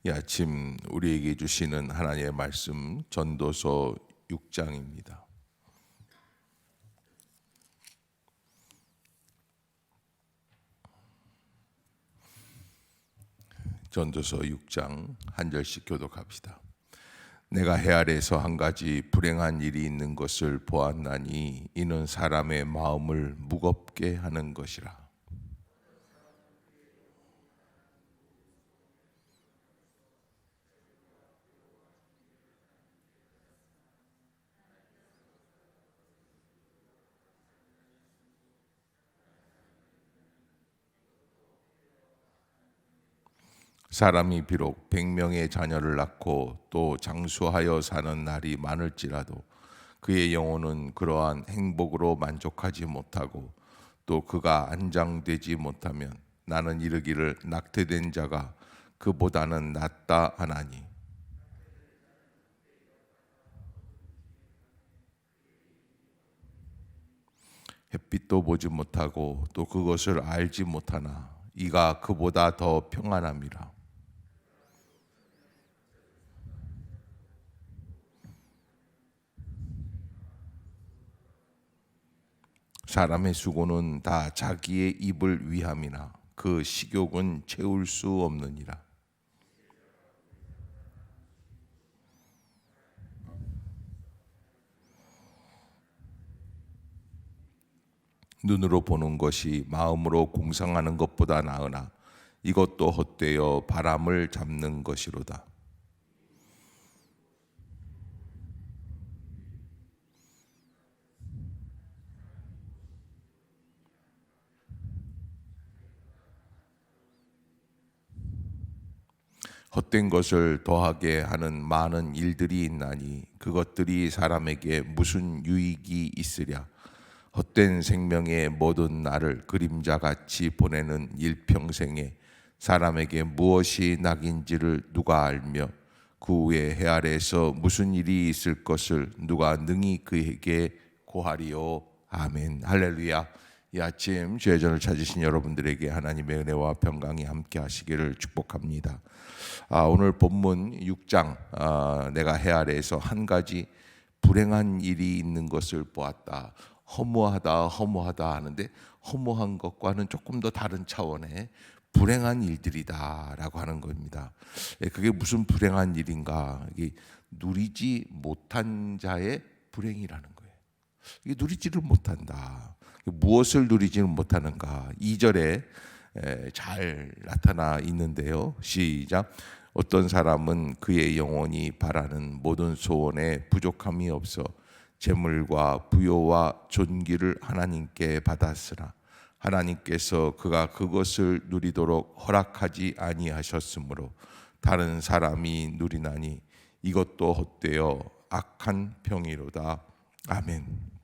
이 아침 우리에게 주시는 하나님의 말씀 전도서 6장입니다. 전도서 6장 한 절씩 교독합시다. 내가 해 아래에서 한 가지 불행한 일이 있는 것을 보았나니 이는 사람의 마음을 무겁게 하는 것이라. 사람이 비록 100명의 자녀를 낳고 또 장수하여 사는 날이 많을지라도 그의 영혼은 그러한 행복으로 만족하지 못하고 또 그가 안장되지 못하면 나는 이르기를 낙태된 자가 그보다는 낫다 하나니. 햇빛도 보지 못하고 또 그것을 알지 못하나 이가 그보다 더 평안함이라. 사람의 수고는 다 자기의 입을 위함이나 그 식욕은 채울 수 없느니라. 눈으로 보는 것이 마음으로 공상하는 것보다 나으나 이것도 헛되어 바람을 잡는 것이로다. 헛된 것을 더하게 하는 많은 일들이 있나니 그것들이 사람에게 무슨 유익이 있으랴. 헛된 생명의 모든 날을 그림자같이 보내는 일평생에 사람에게 무엇이 낙인지를 누가 알며 그 후에 해 아래에서 무슨 일이 있을 것을 누가 능히 그에게 고하리요. 아멘. 할렐루야. 이 아침 주의 전을 찾으신 여러분들에게 하나님의 은혜와 평강이 함께 하시기를 축복합니다. 오늘 본문 6장 내가 해 아래에서 한 가지 불행한 일이 있는 것을 보았다. 허무하다 하는데 허무한 것과는 조금 더 다른 차원의 불행한 일들이다라고 하는 겁니다. 그게 무슨 불행한 일인가? 이게 누리지 못한 자의 불행이라는 거예요. 이게 누리지를 못한다. 무엇을 누리지는 못하는가? 2절에 잘 나타나 있는데요. 시작. 어떤 사람은 그의 영혼이 바라는 모든 소원에 부족함이 없어 재물과 부요와 존귀를 하나님께 받았으나 하나님께서 그가 그것을 누리도록 허락하지 아니하셨으므로 다른 사람이 누리나니 이것도 헛되어 악한 병이로다. 아멘.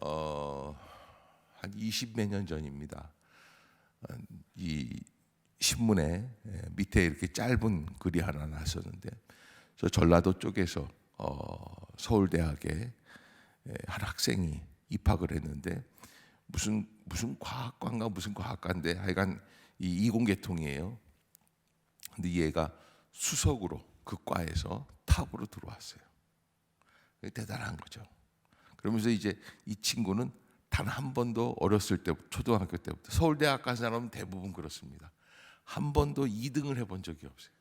한 20몇 년 전입니다. 이 신문에 밑에 이렇게 짧은 글이 하나 났었는데 저 전라도 쪽에서 서울대학에 한 학생이 입학을 했는데 무슨 과학과인가 무슨 과학과인데 하여간 이 이공계통이에요. 근데 얘가 수석으로 그 과에서 탑으로 들어왔어요. 대단한 거죠. 그러면서 이제 이 친구는 단 한 번도 어렸을 때 초등학교 때부터 서울대학 간 사람은 대부분 그렇습니다. 한 번도 2등을 해본 적이 없어요.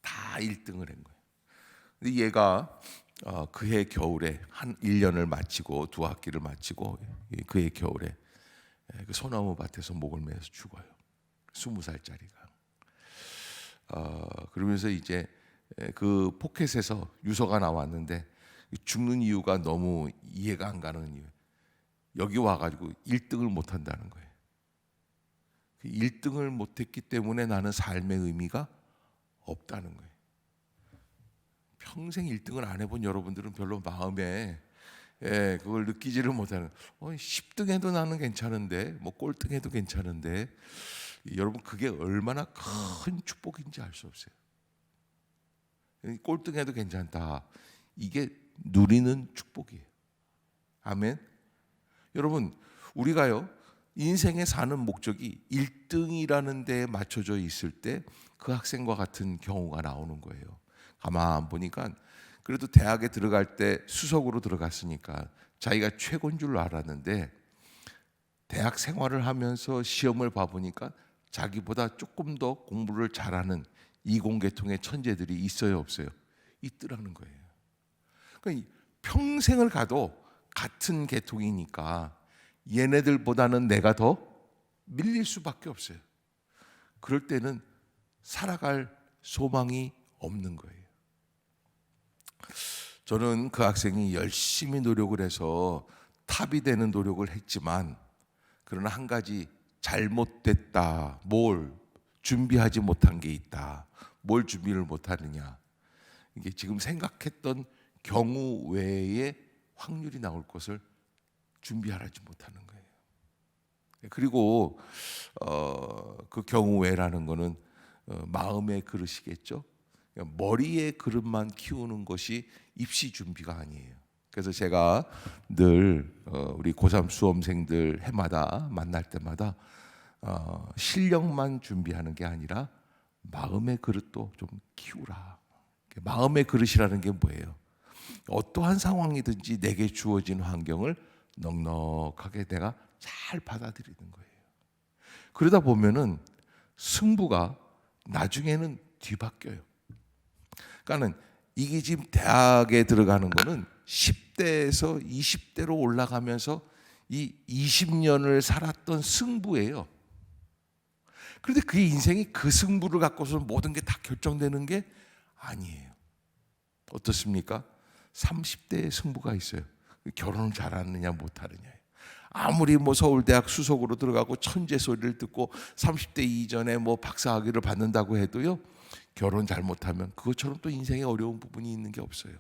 다 1등을 한 거예요. 근데 얘가 그해 겨울에 한 1년을 마치고 두 학기를 마치고 그해 겨울에 그 소나무 밭에서 목을 매서 죽어요. 20살짜리가. 그러면서 이제 그 포켓에서 유서가 나왔는데 죽는 이유가 너무 이해가 안 가는 이유. 여기 와가지고 1등을 못 한다는 거예요. 1등을 못했기 때문에 나는 삶의 의미가 없다는 거예요. 평생 1등을 안 해본 여러분들은 별로 마음에 그걸 느끼지를 못하는. 10등해도 나는 괜찮은데, 뭐 꼴등해도 괜찮은데, 여러분 그게 얼마나 큰 축복인지 알 수 없어요. 꼴등해도 괜찮다. 이게 누리는 축복이에요. 아멘. 여러분 우리가요 인생에 사는 목적이 1등이라는 데에 맞춰져 있을 때 그 학생과 같은 경우가 나오는 거예요. 가만 보니까 그래도 대학에 들어갈 때 수석으로 들어갔으니까 자기가 최고인 줄 알았는데 대학 생활을 하면서 시험을 봐보니까 자기보다 조금 더 공부를 잘하는 이공계통의 천재들이 있어요, 없어요? 있더라는 거예요. 그러니까 평생을 가도 같은 계통이니까 얘네들보다는 내가 더 밀릴 수밖에 없어요. 그럴 때는 살아갈 소망이 없는 거예요. 저는 그 학생이 열심히 노력을 해서 탑이 되는 노력을 했지만 그러나 한 가지 잘못됐다. 뭘 준비하지 못한 게 있다. 뭘 준비를 못하느냐. 이게 지금 생각했던 경우 외에 확률이 나올 것을 준비하지 못하는 거예요. 그리고 그 경우 외라는 거는 마음의 그릇이겠죠. 머리의 그릇만 키우는 것이 입시 준비가 아니에요. 그래서 제가 늘 우리 고3 수험생들 해마다 만날 때마다 실력만 준비하는 게 아니라 마음의 그릇도 좀 키우라. 마음의 그릇이라는 게 뭐예요? 어떠한 상황이든지 내게 주어진 환경을 넉넉하게 내가 잘 받아들이는 거예요. 그러다 보면은 승부가 나중에는 뒤바뀌어요. 그러니까는 이게 지금 대학에 들어가는 거는 10대에서 20대로 올라가면서 이 20년을 살았던 승부예요. 그런데 그의 인생이 그 승부를 갖고서 모든 게 다 결정되는 게 아니에요. 어떻습니까? 30대의 승부가 있어요. 결혼을 잘하느냐 못하느냐. 아무리 뭐 서울대학 수석으로 들어가고 천재 소리를 듣고 30대 이전에 뭐 박사학위를 받는다고 해도요, 결혼 잘못하면 그것처럼 또 인생에 어려운 부분이 있는 게 없어요.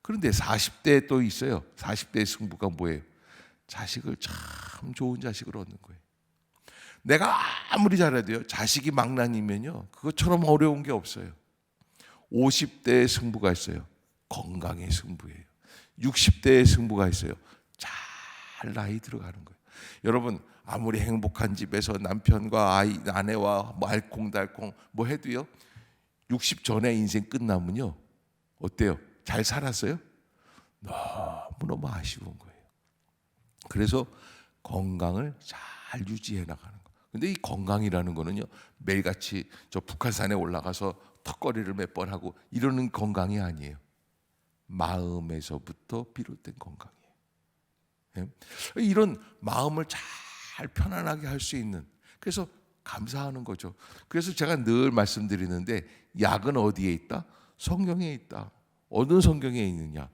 그런데 40대에 또 있어요. 40대의 승부가 뭐예요? 자식을 참 좋은 자식을 얻는 거예요. 내가 아무리 잘해도요, 자식이 망난이면요, 그것처럼 어려운 게 없어요. 50대의 승부가 있어요. 건강의 승부예요. 60대의 승부가 있어요. 잘 나이 들어가는 거예요. 여러분, 아무리 행복한 집에서 남편과 아내와 뭐 알콩달콩 뭐 해도요, 60 전에 인생 끝나면요, 어때요? 잘 살았어요? 너무너무 아쉬운 거예요. 그래서 건강을 잘 유지해 나가는 거예요. 근데 이 건강이라는 거는요, 매일같이 저 북한산에 올라가서 턱걸이를 몇 번 하고 이러는 건강이 아니에요. 마음에서부터 비롯된 건강이에요. 이런 마음을 잘 편안하게 할 수 있는, 그래서 감사하는 거죠. 그래서 제가 늘 말씀드리는데, 약은 어디에 있다? 성경에 있다. 어느 성경에 있느냐?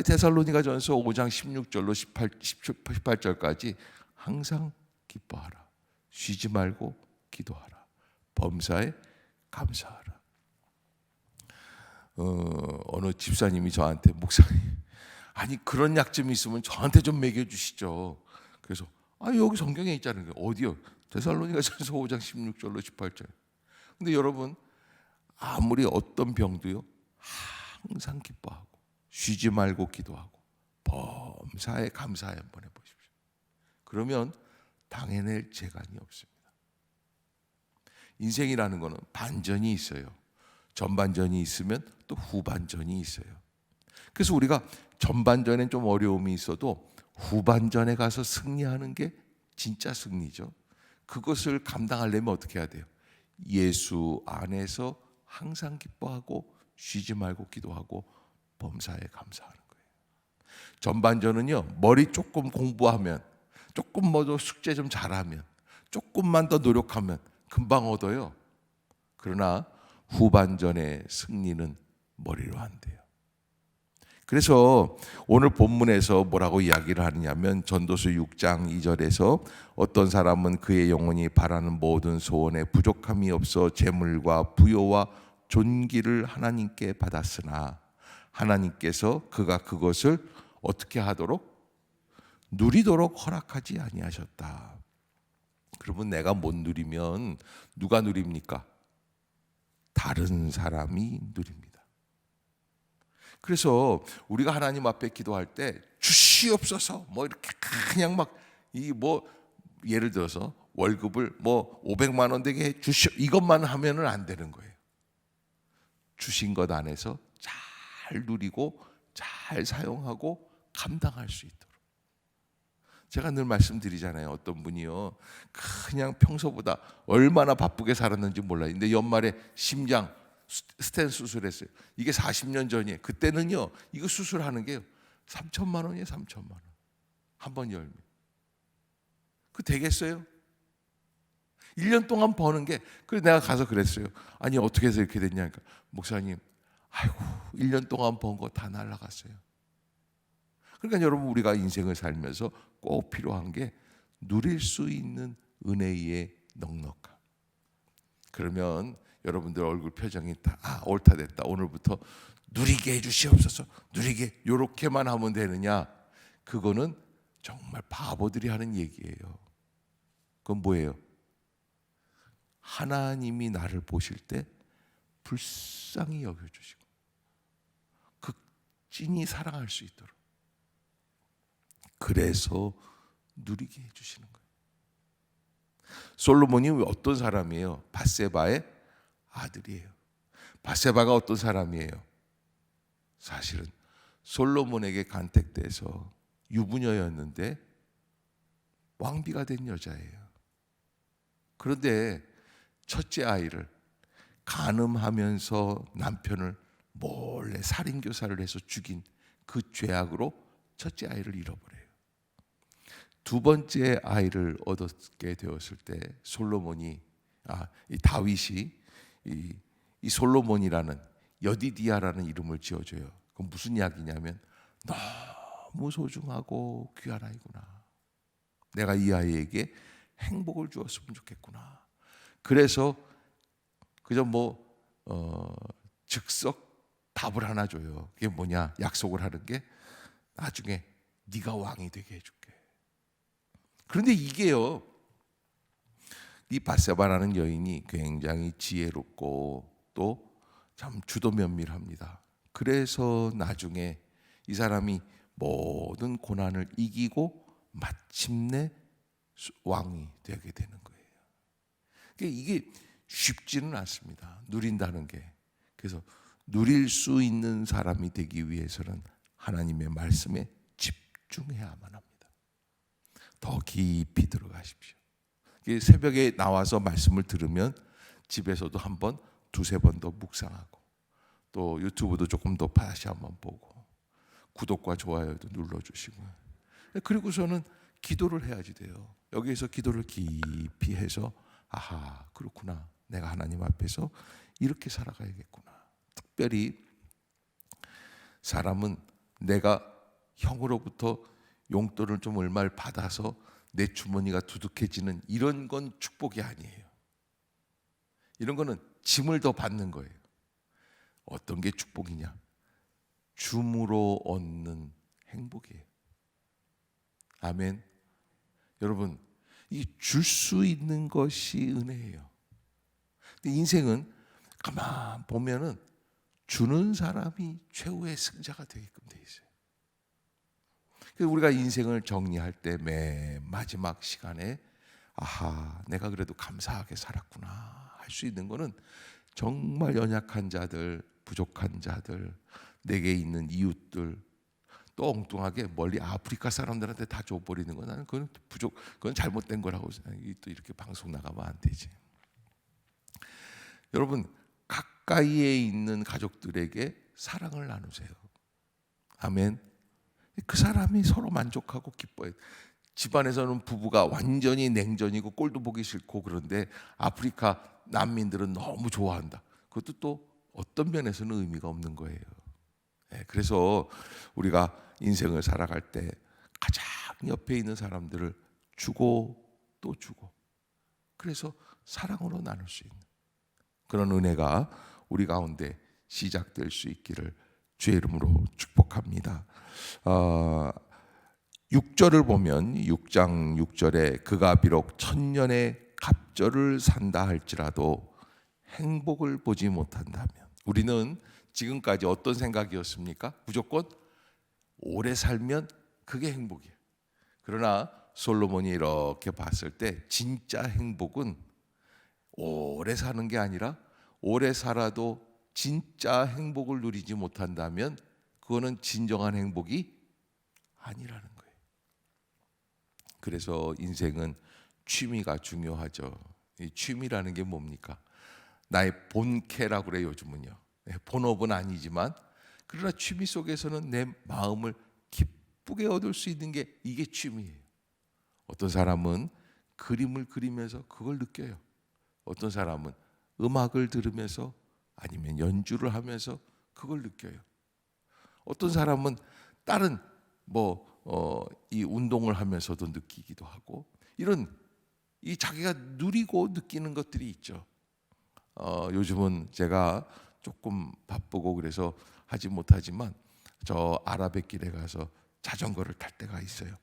데살로니가전서 5장 16절로 18절까지 항상 기뻐하라, 쉬지 말고 기도하라, 범사에 감사하라. 어느 집사님이 저한테, 목사님, 아니 그런 약 좀 있으면 저한테 좀 먹여주시죠. 그래서 여기 성경에 있잖아요. 어디요? 데살로니가전서 5장 16절로 18절. 근데 여러분, 아무리 어떤 병도요, 항상 기뻐하고 쉬지 말고 기도하고 범사에 감사해 한번 해보십시오. 그러면 당해낼 재간이 없습니다. 인생이라는 거는 반전이 있어요. 전반전이 있으면 또 후반전이 있어요. 그래서 우리가 전반전엔 좀 어려움이 있어도 후반전에 가서 승리하는 게 진짜 승리죠. 그것을 감당하려면 어떻게 해야 돼요? 예수 안에서 항상 기뻐하고 쉬지 말고 기도하고 범사에 감사하는 거예요. 전반전은요, 머리 조금 공부하면, 조금 뭐 숙제 좀 잘하면, 조금만 더 노력하면 금방 얻어요. 그러나 후반전의 승리는 머리로 안 돼요. 그래서 오늘 본문에서 뭐라고 이야기를 하느냐면, 전도서 6장 2절에서 어떤 사람은 그의 영혼이 바라는 모든 소원에 부족함이 없어 재물과 부요와 존귀를 하나님께 받았으나 하나님께서 그가 그것을 어떻게 하도록? 누리도록 허락하지 아니하셨다. 그러면 내가 못 누리면 누가 누립니까? 다른 사람이 누립니다. 그래서 우리가 하나님 앞에 기도할 때 주시옵소서 뭐 이렇게 그냥 막 이 뭐 예를 들어서 월급을 뭐 500만 원 되게 주시오 이것만 하면은 안 되는 거예요. 주신 것 안에서 잘 누리고 잘 사용하고 감당할 수 있도록. 제가 늘 말씀드리잖아요. 어떤 분이요, 그냥 평소보다 얼마나 바쁘게 살았는지 몰라요. 근데 연말에 심장 스텐 수술했어요. 이게 40년 전이에요. 그때는요, 이거 수술하는 게요 3천만 원이에요. 3천만 원 한 번 열면. 그 되겠어요? 1년 동안 버는 게. 그래서 내가 가서 그랬어요. 아니 어떻게 해서 이렇게 됐냐니까, 목사님 아이고 1년 동안 번 거 다 날라갔어요. 그러니까 여러분, 우리가 인생을 살면서 꼭 필요한 게 누릴 수 있는 은혜의 넉넉함. 그러면 여러분들 얼굴 표정이 다 옳다 됐다, 오늘부터 누리게 해주시옵소서, 누리게, 요렇게만 하면 되느냐? 그거는 정말 바보들이 하는 얘기예요. 그건 뭐예요? 하나님이 나를 보실 때 불쌍히 여겨주시고 극진히 사랑할 수 있도록, 그래서 누리게 해주시는 거예요. 솔로몬이 어떤 사람이에요? 밧세바의 아들이에요. 밧세바가 어떤 사람이에요? 사실은 솔로몬에게 간택돼서 유부녀였는데 왕비가 된 여자예요. 그런데 첫째 아이를 간음하면서 남편을 몰래 살인교사를 해서 죽인 그 죄악으로 첫째 아이를 잃어버려요. 두 번째 아이를 얻게 되었을 때 솔로몬이, 이 다윗이 이 솔로몬이라는 여디디아라는 이름을 지어줘요. 그건 무슨 이야기냐면, 너무 소중하고 귀한 아이구나, 내가 이 아이에게 행복을 주었으면 좋겠구나. 그래서 그저 즉석 답을 하나 줘요. 그게 뭐냐? 약속을 하는 게, 나중에 네가 왕이 되게 해줄게. 그런데 이게요, 이 밧세바라는 여인이 굉장히 지혜롭고 또 참 주도면밀합니다. 그래서 나중에 이 사람이 모든 고난을 이기고 마침내 왕이 되게 되는 거예요. 이게 쉽지는 않습니다, 누린다는 게. 그래서 누릴 수 있는 사람이 되기 위해서는 하나님의 말씀에 집중해야만 합니다. 더 깊이 들어가십시오. 새벽에 나와서 말씀을 들으면 집에서도 한번 두세 번 더 묵상하고, 또 유튜브도 조금 더 다시 한번 보고, 구독과 좋아요도 눌러주시고, 그리고서는 기도를 해야지 돼요. 여기에서 기도를 깊이 해서, 아하, 그렇구나, 내가 하나님 앞에서 이렇게 살아가야겠구나. 특별히 사람은 내가 형으로부터 용돈을 좀 얼마를 받아서 내 주머니가 두둑해지는 이런 건 축복이 아니에요. 이런 거는 짐을 더 받는 거예요. 어떤 게 축복이냐? 줌으로 얻는 행복이에요. 아멘. 여러분, 이 줄 수 있는 것이 은혜예요. 근데 인생은 가만 보면은 주는 사람이 최후의 승자가 되게끔 돼 있어요. 그래서 우리가 인생을 정리할 때 맨 마지막 시간에, 아하, 내가 그래도 감사하게 살았구나 할 수 있는 거는, 정말 연약한 자들, 부족한 자들, 내게 있는 이웃들, 또 엉뚱하게 멀리 아프리카 사람들한테 다 줘버리는 거, 나는 그건 그건 잘못된 거라고 생각해. 또 이렇게 방송 나가면 안 되지. 여러분, 가까이에 있는 가족들에게 사랑을 나누세요. 아멘. 그 사람이 서로 만족하고 기뻐해요. 집안에서는 부부가 완전히 냉전이고 꼴도 보기 싫고, 그런데 아프리카 난민들은 너무 좋아한다. 그것도 또 어떤 면에서는 의미가 없는 거예요. 그래서 우리가 인생을 살아갈 때 가장 옆에 있는 사람들을 주고 또 주고, 그래서 사랑으로 나눌 수 있는 그런 은혜가 우리 가운데 시작될 수 있기를 주의 이름으로 축복합니다. 6절을 보면, 6장 6절에 그가 비록 천년의 갑절을 산다 할지라도 행복을 보지 못한다면, 우리는 지금까지 어떤 생각이었습니까? 무조건 오래 살면 그게 행복이에요. 그러나 솔로몬이 이렇게 봤을 때 진짜 행복은 오래 사는 게 아니라 오래 살아도 진짜 행복을 누리지 못한다면 그거는 진정한 행복이 아니라는 거예요. 그래서 인생은 취미가 중요하죠. 이 취미라는 게 뭡니까? 나의 본캐라고 그래요, 요즘은요. 본업은 아니지만 그러나 취미 속에서는 내 마음을 기쁘게 얻을 수 있는 게 이게 취미예요. 어떤 사람은 그림을 그리면서 그걸 느껴요. 어떤 사람은 음악을 들으면서 아니면 연주를 하면서 그걸 느껴요. 어떤 사람은 다른 이 운동을 하면서도 느끼기도 하고 이런 이 자기가 누리고 느끼는 것들이 있죠. 요즘은 제가 조금 바쁘고 그래서 하지 못하지만 저 아라뱃길에 가서 자전거를 탈 때가 있어요.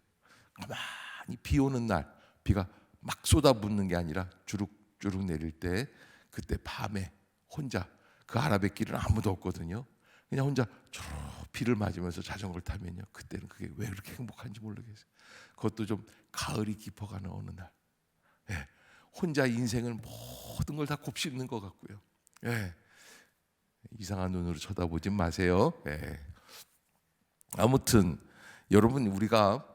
가만히 비 오는 날 비가 막 쏟아붓는 게 아니라 주룩주룩 내릴 때 그때 밤에 혼자 그 아라뱃길은 아무도 없거든요. 그냥 혼자 주룩 비를 맞으면서 자전거를 타면요. 그때는 그게 왜 그렇게 행복한지 모르겠어요. 그것도 좀 가을이 깊어가는 어느 날. 예, 혼자 인생을 모든 걸 다 곱씹는 것 같고요. 예, 이상한 눈으로 쳐다보지 마세요. 예. 아무튼 여러분 우리가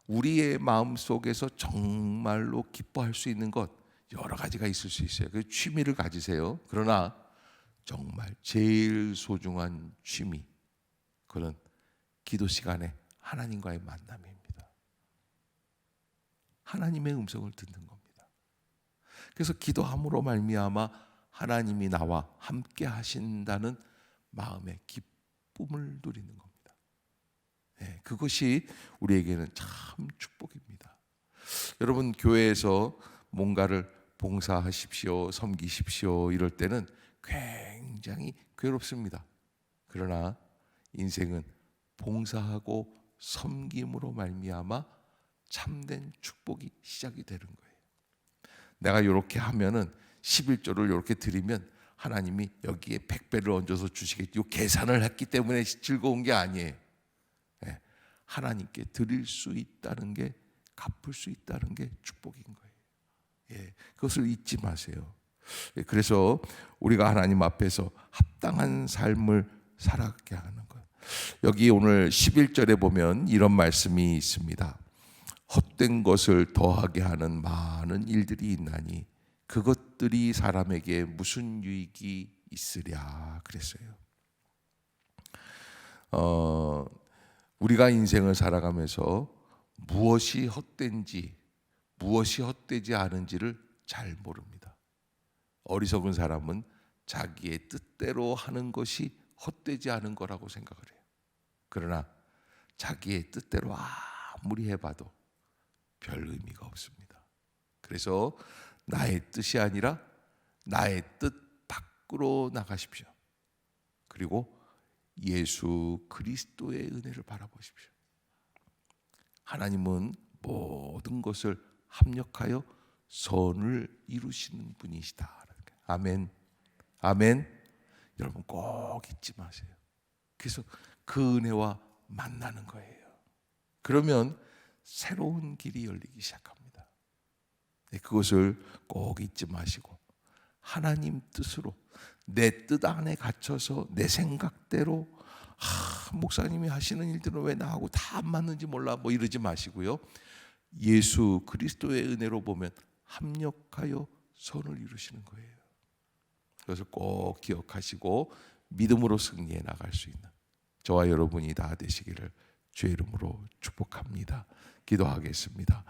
우리의 마음 속에서 정말로 기뻐할 수 있는 것 여러 가지가 있을 수 있어요. 그 취미를 가지세요. 그러나 정말 제일 소중한 취미 그건 기도 시간에 하나님과의 만남입니다. 하나님의 음성을 듣는 겁니다. 그래서 기도함으로 말미암아 하나님이 나와 함께 하신다는 마음의 기쁨을 누리는 겁니다. 네, 그것이 우리에게는 참 축복입니다. 여러분 교회에서 뭔가를 봉사하십시오, 섬기십시오 이럴 때는 굉장히 괴롭습니다. 그러나 인생은 봉사하고 섬김으로 말미암아 참된 축복이 시작이 되는 거예요. 내가 이렇게 하면은 11조를 이렇게 드리면 하나님이 여기에 100배를 얹어서 주시겠지. 이 계산을 했기 때문에 즐거운 게 아니에요. 네, 하나님께 드릴 수 있다는 게 갚을 수 있다는 게 축복인 거예요. 예, 그것을 잊지 마세요. 예, 그래서 우리가 하나님 앞에서 합당한 삶을 살아가게 하는 것. 여기 오늘 11절에 보면 이런 말씀이 있습니다. 헛된 것을 더하게 하는 많은 일들이 있나니 그것들이 사람에게 무슨 유익이 있으랴 그랬어요. 우리가 인생을 살아가면서 무엇이 헛된지 무엇이 헛되지 않은지를 잘 모릅니다. 어리석은 사람은 자기의 뜻대로 하는 것이 헛되지 않은 거라고 생각을 해요. 그러나 자기의 뜻대로 아무리 해봐도 별 의미가 없습니다. 그래서 나의 뜻이 아니라 나의 뜻 밖으로 나가십시오. 그리고 예수 그리스도의 은혜를 바라보십시오. 하나님은 모든 것을 합력하여 선을 이루시는 분이시다. 아멘. 아멘. 여러분 꼭 잊지 마세요. 그래서 그 은혜와 만나는 거예요. 그러면 새로운 길이 열리기 시작합니다. 그것을 꼭 잊지 마시고 하나님 뜻으로 내 뜻 안에 갇혀서 내 생각대로 목사님이 하시는 일들은 왜 나하고 다 안 맞는지 몰라 이러지 마시고요. 예수 그리스도의 은혜로 보면 합력하여 선을 이루시는 거예요. 그것을 꼭 기억하시고 믿음으로 승리해 나갈 수 있는 저와 여러분이 다 되시기를 주의 이름으로 축복합니다. 기도하겠습니다.